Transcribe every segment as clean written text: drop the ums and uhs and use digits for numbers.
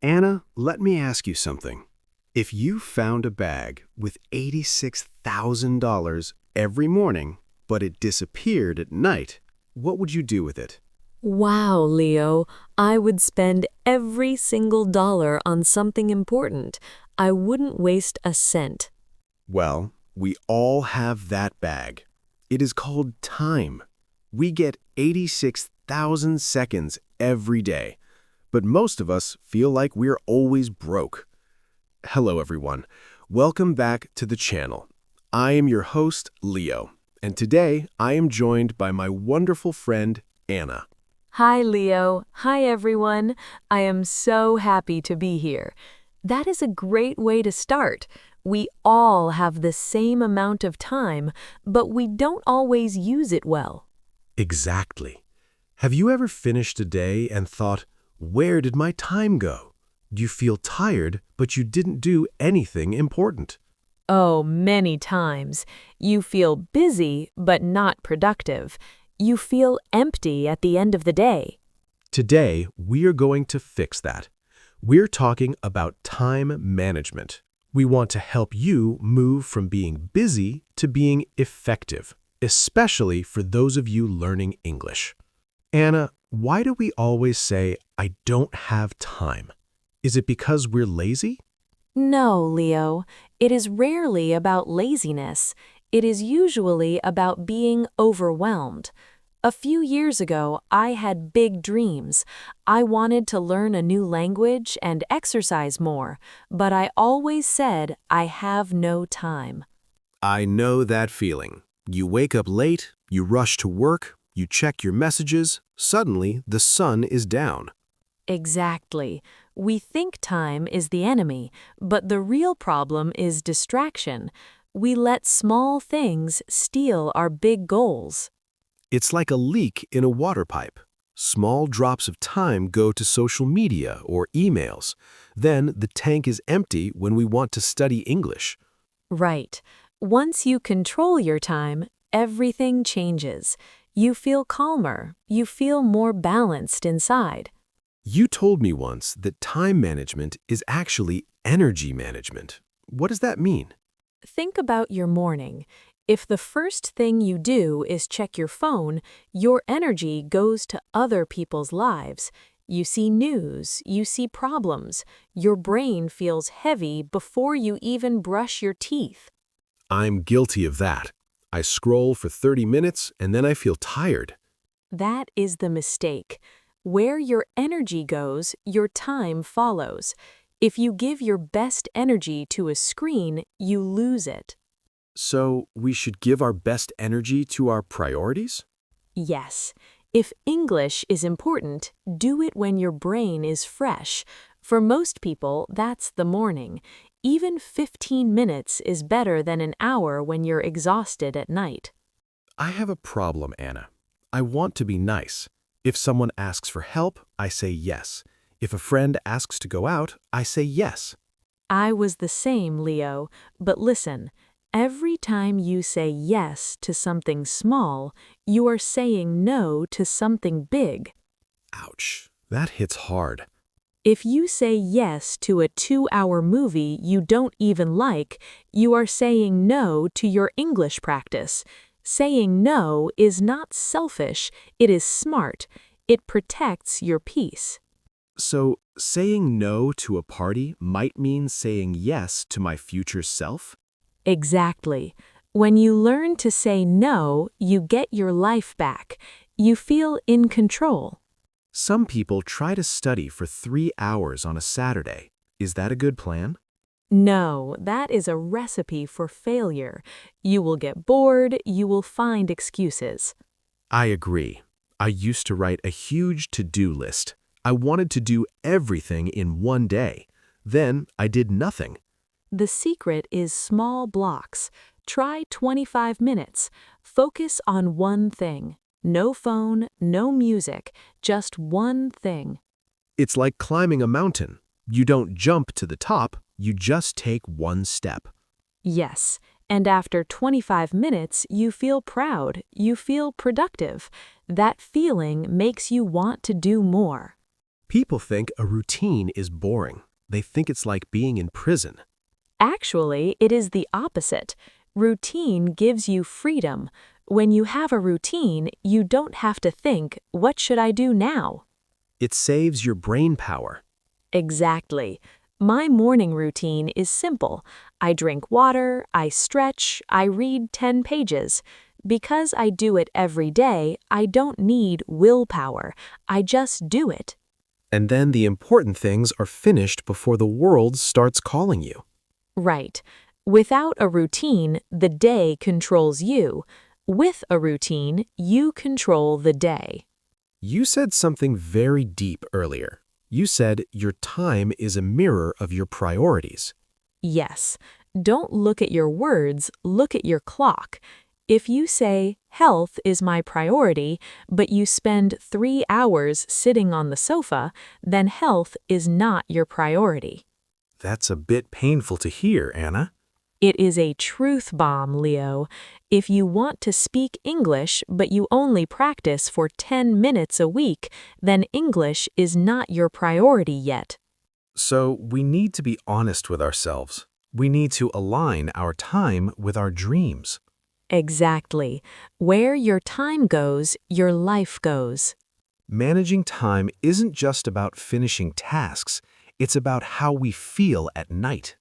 Anna, let me ask you something. If you found a bag with $86,000 every morning, but it disappeared at night, what would you do with it? Wow, Leo, I would spend every single dollar on something important. I wouldn't waste a cent. Well, we all have that bag. It is called time. We get 86,000 seconds every day, but most of us feel like we're always broke. Hello, everyone. Welcome back to the channel. I am your host, Leo, and today I am joined by my wonderful friend, Anna. Hi, Leo. Hi, everyone. I am so happy to be here. That is a great way to start. We all have the same amount of time, but we don't always use it well. Exactly. Have you ever finished a day and thought, where did my time go? Do you feel tired, but you didn't do anything important? Oh, many times. You feel busy, but not productive. You feel empty at the end of the day. Today, we are going to fix that. We're talking about time management. We want to help you move from being busy to being effective, especially for those of you learning English. Anna, why do we always say, I don't have time? Is it because we're lazy? No, Leo. It is rarely about laziness. It is usually about being overwhelmed. A few years ago, I had big dreams. I wanted to learn a new language and exercise more, but I always said I have no time. I know that feeling. You wake up late, you rush to work, you check your messages, suddenly the sun is down. Exactly. We think time is the enemy, but the real problem is distraction. We let small things steal our big goals. It's like a leak in a water pipe. Small drops of time go to social media or emails. Then the tank is empty when we want to study English. Right. Once you control your time, everything changes. You feel calmer. You feel more balanced inside. You told me once that time management is actually energy management. What does that mean? Think about your morning. If the first thing you do is check your phone, your energy goes to other people's lives. You see news, you see problems. Your brain feels heavy before you even brush your teeth. I'm guilty of that. I scroll for 30 minutes and then I feel tired. That is the mistake. Where your energy goes, your time follows. If you give your best energy to a screen, you lose it. So we should give our best energy to our priorities? Yes. If English is important, do it when your brain is fresh. For most people, that's the morning. Even 15 minutes is better than an hour when you're exhausted at night. I have a problem, Anna. I want to be nice. If someone asks for help, I say yes. If a friend asks to go out, I say yes. I was the same, Leo, but listen. Every time you say yes to something small, you are saying no to something big. Ouch, that hits hard. If you say yes to a 2-hour movie you don't even like, you are saying no to your English practice. Saying no is not selfish, it is smart. It protects your peace. So, saying no to a party might mean saying yes to my future self? Exactly. When you learn to say no, you get your life back. You feel in control. Some people try to study for 3 hours on a Saturday. Is that a good plan? No, that is a recipe for failure. You will get bored, you will find excuses. I agree. I used to write a huge to-do list. I wanted to do everything in one day. Then I did nothing. The secret is small blocks. Try 25 minutes. Focus on one thing. No phone, no music, just one thing. It's like climbing a mountain. You don't jump to the top, you just take one step. Yes, and after 25 minutes, you feel proud, you feel productive. That feeling makes you want to do more. People think a routine is boring. They think it's like being in prison. Actually, it is the opposite. Routine gives you freedom. When you have a routine, you don't have to think, what should I do now? It saves your brain power. Exactly. My morning routine is simple. I drink water, I stretch, I read 10 pages. Because I do it every day, I don't need willpower. I just do it. And then the important things are finished before the world starts calling you. Right. Without a routine, the day controls you. With a routine, you control the day. You said something very deep earlier. You said your time is a mirror of your priorities. Yes. Don't look at your words, look at your clock. If you say, health is my priority, but you spend 3 hours sitting on the sofa, then health is not your priority. That's a bit painful to hear, Anna. It is a truth bomb, Leo. If you want to speak English, but you only practice for 10 minutes a week, then English is not your priority yet. So we need to be honest with ourselves. We need to align our time with our dreams. Exactly. Where your time goes, your life goes. Managing time isn't just about finishing tasks. It's about how we feel at night.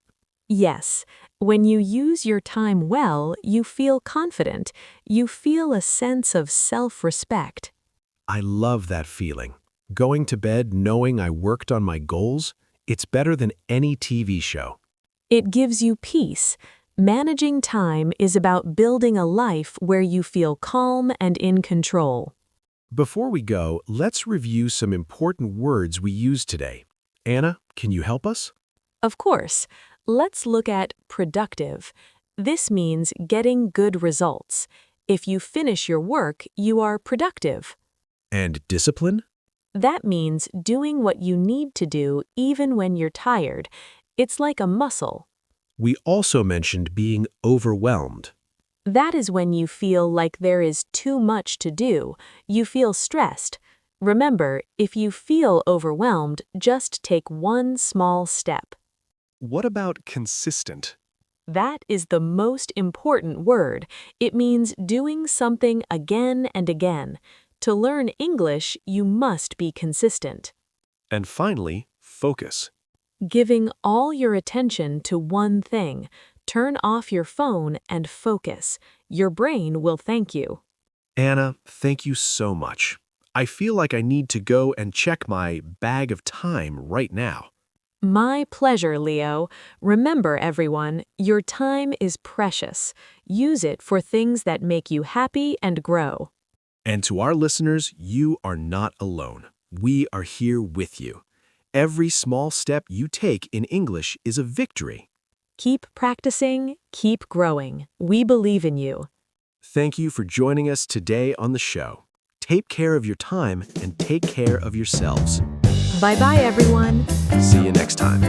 Yes, when you use your time well, you feel confident. You feel a sense of self-respect. I love that feeling. Going to bed knowing I worked on my goals, it's better than any TV show. It gives you peace. Managing time is about building a life where you feel calm and in control. Before we go, let's review some important words we used today. Anna, can you help us? Of course, let's look at productive. This means getting good results. If you finish your work, you are productive. And discipline? That means doing what you need to do even when you're tired. It's like a muscle. We also mentioned being overwhelmed. That is when you feel like there is too much to do. You feel stressed. Remember, if you feel overwhelmed, just take one small step. What about consistent? That is the most important word. It means doing something again and again. To learn English, you must be consistent. And finally, focus. Giving all your attention to one thing. Turn off your phone and focus. Your brain will thank you. Anna, thank you so much. I feel like I need to go and check my bag of time right now. My pleasure, Leo. Remember, everyone, your time is precious. Use it for things that make you happy and grow. And to our listeners, you are not alone. We are here with you. Every small step you take in English is a victory. Keep practicing, keep growing. We believe in you. Thank you for joining us today on the show. Take care of your time and take care of yourselves. Bye-bye, everyone. See you next time.